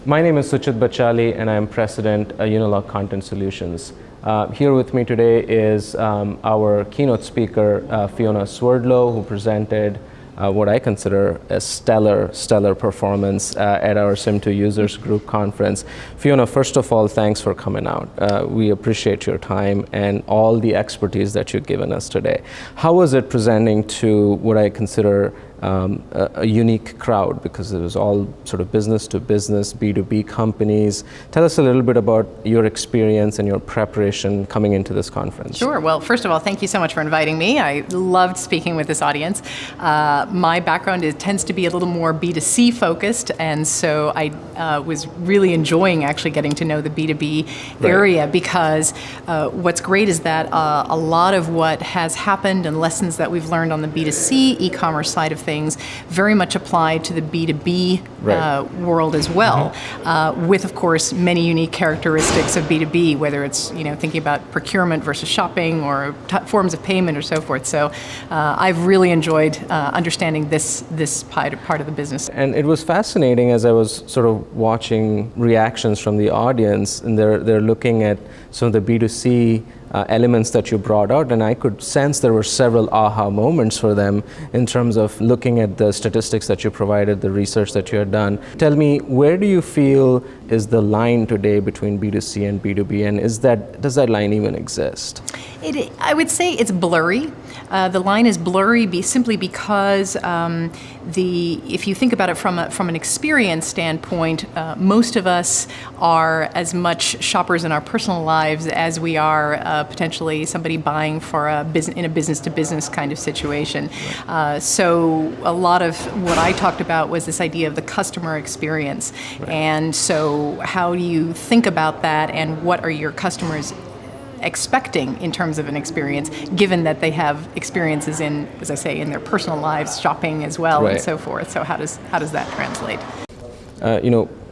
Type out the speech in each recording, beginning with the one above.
My name is Suchit Bachalli, and I'm President at Unilog Content Solutions. Here with me today is our keynote speaker, Fiona Swerdlow, who presented what I consider a stellar performance at our Sim2 Users Group conference. Fiona, first of all, thanks for coming out. We appreciate your time and all the expertise that you've given us today. How was it presenting to what I consider a unique crowd, because it was all sort of business to business, B2B companies. Tell us a little bit about your experience and your preparation coming into this conference. Sure. Well, first of all, thank you so much for inviting me. I loved speaking with this audience. My background tends to be a little more B2C focused, and so I was really enjoying actually getting to know the B2B area, because what's great is that a lot of what has happened and lessons that we've learned on the B2C e-commerce side of things very much apply to the B2B world as well, with, of course, many unique characteristics of B2B, whether it's thinking about procurement versus shopping or forms of payment or so forth. So I've really enjoyed understanding this part of the business. And it was fascinating as I was sort of watching reactions from the audience, and they're looking at some of the B2C elements that you brought out, and I could sense there were several aha moments for them in terms of looking at the statistics that you provided, the research that you had done. Tell me, where do you feel is the line today between B2C and B2B, and does that line even exist? I would say it's blurry. The line is blurry simply because if you think about it from an experience standpoint, most of us are as much shoppers in our personal lives as we are potentially somebody buying for in a business-to-business kind of situation. So a lot of what I talked about was this idea of the customer experience. And so how do you think about that, and what are your customers expecting in terms of an experience, given that they have experiences in, as I say, in their personal lives, shopping as well, and so forth. So how does that translate?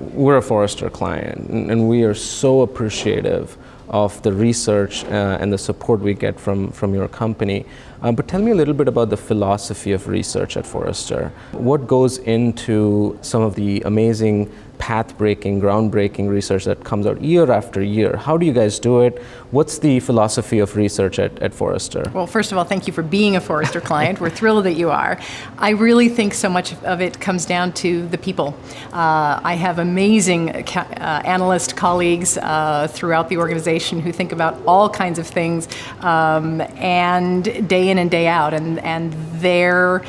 We're a Forrester client, and we are so appreciative of the research and the support we get from your company. But tell me a little bit about the philosophy of research at Forrester. What goes into some of the amazing path-breaking, groundbreaking research that comes out year after year? How do you guys do it? What's the philosophy of research at Forrester? Well, first of all, thank you for being a Forrester client. We're thrilled that you are. I really think so much of it comes down to the people. I have amazing analyst colleagues throughout the organization who think about all kinds of things, and day in and day out, and their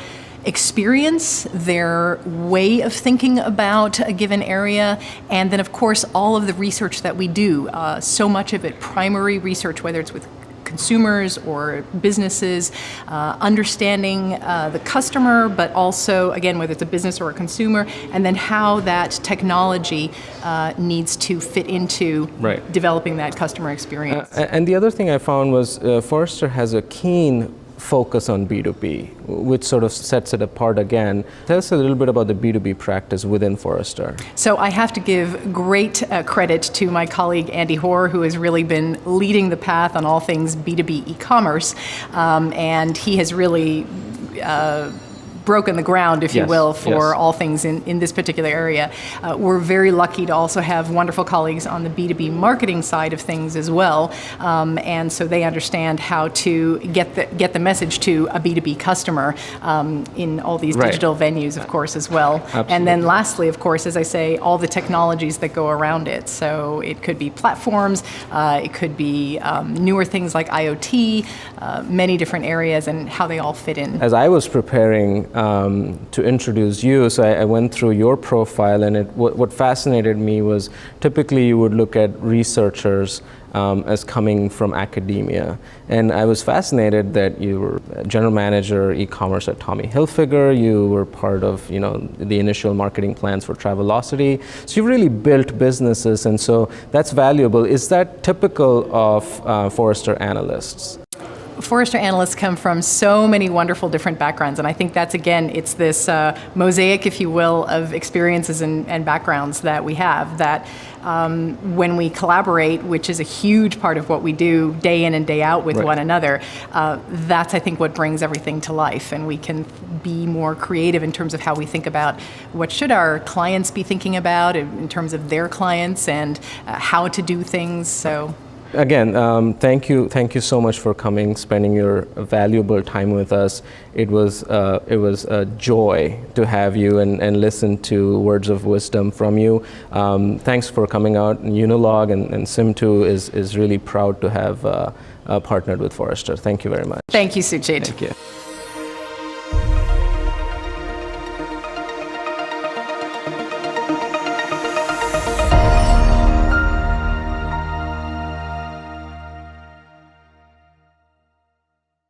experience, their way of thinking about a given area, and then of course all of the research that we do, so much of it primary research, whether it's with consumers or businesses, understanding the customer, but also, again, whether it's a business or a consumer, and then how that technology needs to fit into developing that customer experience. And the other thing I found was Forrester has a keen focus on B2B, which sort of sets it apart again. Tell us a little bit about the B2B practice within Forrester. So I have to give great credit to my colleague Andy Hoare, who has really been leading the path on all things B2B e-commerce, and he has really broken the ground, if you will, for all things in this particular area. We're very lucky to also have wonderful colleagues on the B2B marketing side of things as well, and so they understand how to get the message to a B2B customer in all these digital venues, of course, as well. Absolutely. And then lastly, of course, as I say, all the technologies that go around it. So it could be platforms, it could be newer things like IoT, many different areas, and how they all fit in. As I was preparing to introduce you, so I went through your profile, and what fascinated me was typically you would look at researchers as coming from academia, and I was fascinated that you were general manager e-commerce at Tommy Hilfiger. You were part of the initial marketing plans for Travelocity. So you've really built businesses, and so that's valuable. Is that typical of Forrester analysts? Forrester analysts come from so many wonderful different backgrounds, and I think that's, again, it's this mosaic, if you will, of experiences and backgrounds that we have, that when we collaborate, which is a huge part of what we do day in and day out with one another, that's, I think, what brings everything to life, and we can be more creative in terms of how we think about what should our clients be thinking about in terms of their clients and how to do things. So. Again, thank you so much for coming, spending your valuable time with us. It was a joy to have you and listen to words of wisdom from you. Thanks for coming out. Unilog and Sim2 is really proud to have partnered with Forrester. Thank you very much. Thank you, Suchit. Thank you.